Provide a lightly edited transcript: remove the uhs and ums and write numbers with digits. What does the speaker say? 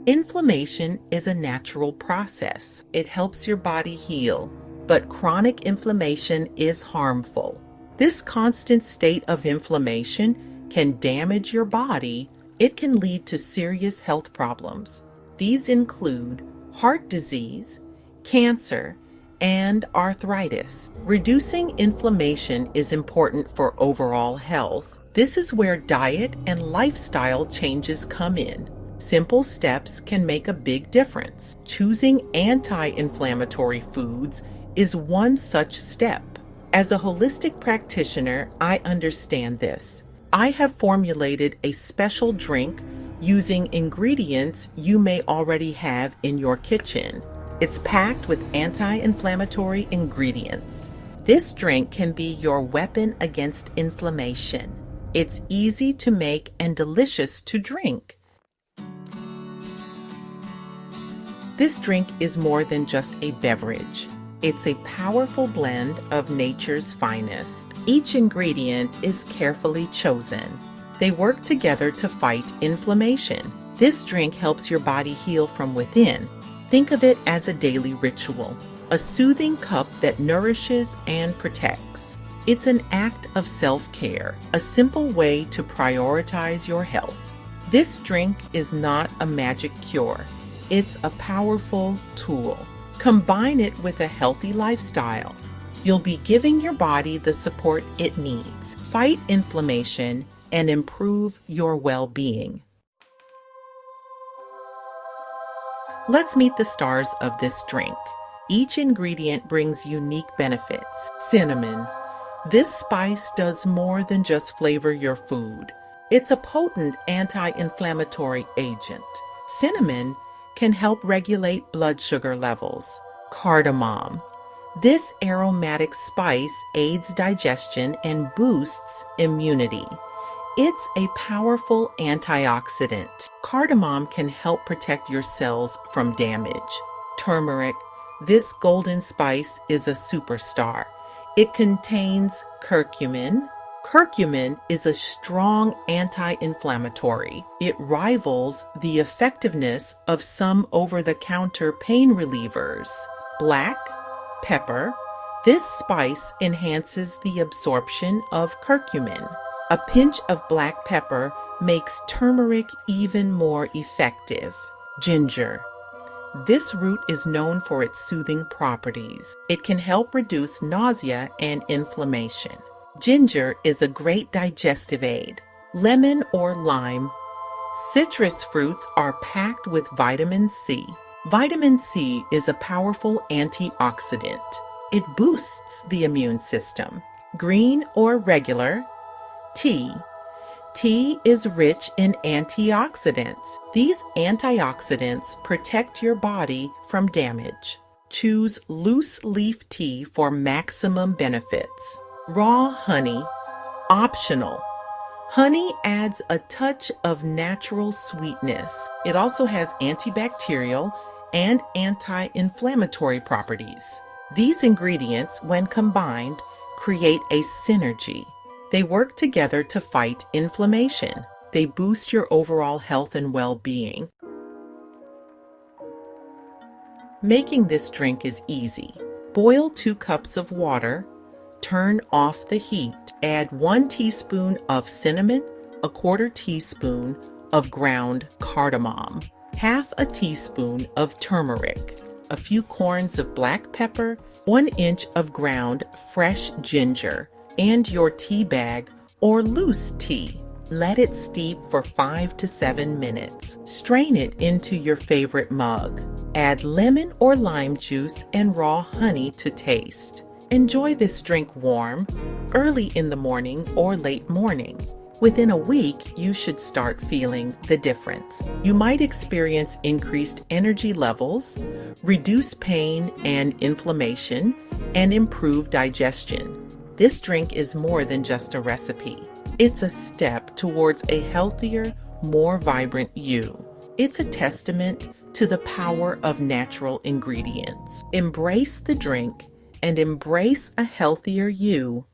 Inflammation is a natural process. It helps your body heal, but chronic inflammation is harmful. This constant state of inflammation can damage your body. It can lead to serious health problems. These include heart disease, cancer, and arthritis. Reducing inflammation is important for overall health. This is where diet and lifestyle changes come in. Simple steps can make a big difference. Choosing anti-inflammatory foods is one such step. As a holistic practitioner, I understand this. I have formulated a special drink using ingredients you may already have in your kitchen. It's packed with anti-inflammatory ingredients. This drink can be your weapon against inflammation. It's easy to make and delicious to drink. This drink is more than just a beverage. It's a powerful blend of nature's finest. Each ingredient is carefully chosen. They work together to fight inflammation. This drink helps your body heal from within. Think of it as a daily ritual, a soothing cup that nourishes and protects. It's an act of self-care, a simple way to prioritize your health. This drink is not a magic cure. It's a powerful tool. Combine it with a healthy lifestyle. You'll be giving your body the support it needs. Fight inflammation and improve your well-being. Let's meet the stars of this drink. Each ingredient brings unique benefits. Cinnamon. This spice does more than just flavor your food. It's a potent anti-inflammatory agent. Cinnamon can help regulate blood sugar levels. Cardamom. This aromatic spice aids digestion and boosts immunity. It's a powerful antioxidant. Cardamom can help protect your cells from damage. Turmeric. This golden spice is a superstar. It contains curcumin. Curcumin is a strong anti-inflammatory. It rivals the effectiveness of some over-the-counter pain relievers. Black pepper. This spice enhances the absorption of curcumin. A pinch of black pepper makes turmeric even more effective. Ginger. This root is known for its soothing properties. It can help reduce nausea and inflammation. Ginger is a great digestive aid. Lemon or lime. Citrus fruits are packed with vitamin C. Vitamin C is a powerful antioxidant. It boosts the immune system. Green or regular. Tea. Tea is rich in antioxidants. These antioxidants protect your body from damage. Choose loose leaf tea for maximum benefits. Raw honey, optional. Honey adds a touch of natural sweetness. It also has antibacterial and anti-inflammatory properties. These ingredients, when combined, create a synergy. They work together to fight inflammation. They boost your overall health and well-being. Making this drink is easy. Boil 2 cups of water. Turn off the heat. Add 1 teaspoon of cinnamon, a 1/4 teaspoon of ground cardamom, 1/2 teaspoon of turmeric, a few corns of black pepper, 1 inch of ground fresh ginger, and your tea bag or loose tea. Let it steep for 5 to 7 minutes. Strain it into your favorite mug. Add lemon or lime juice and raw honey to taste. Enjoy this drink warm, early in the morning or late morning. Within a week, you should start feeling the difference. You might experience increased energy levels, reduce pain and inflammation, and improve digestion. This drink is more than just a recipe. It's a step towards a healthier, more vibrant you. It's a testament to the power of natural ingredients. Embrace the drink and embrace a healthier you